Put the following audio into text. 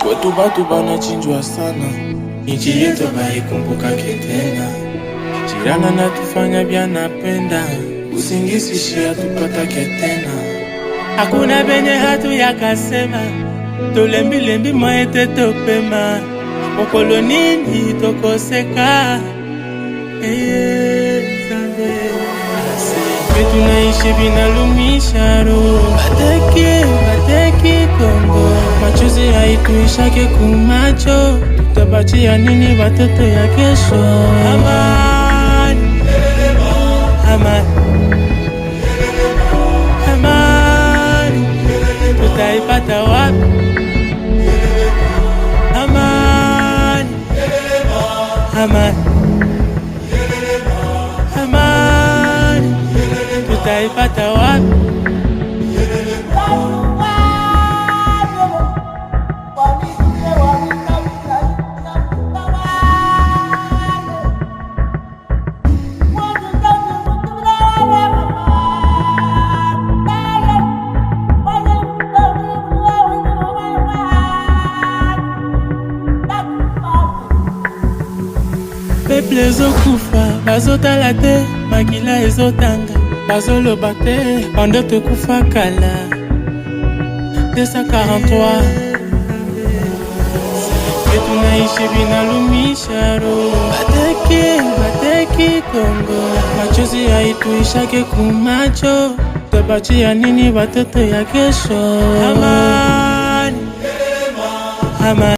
Kwetu batu banachinjwa sana, nchi yetu haikumbuka tena. Jirani anatufanya vya napenda, usingizi shia tupatake tena. Hakuna benye hatu yakasema, tolembi maete topema. Mokolo nini tokoseka, tunaishi binalumisha roho. Bateki Kongo, machozi haituishake kumacho. Tutabachia nini watoto ya kesho? Amani, amani, tutaipata wapi? Amani, amani, tutaipata wapi? Peuple ezokufa, bazotala te, makila ezotanga, bazoloba te, bandoto kufa kala 243. Tunaishi binalumisha roho. Bateki Kongo, machozi haituishake kumacho. Tutabachia nini watoto ya kesho? Amani, amani.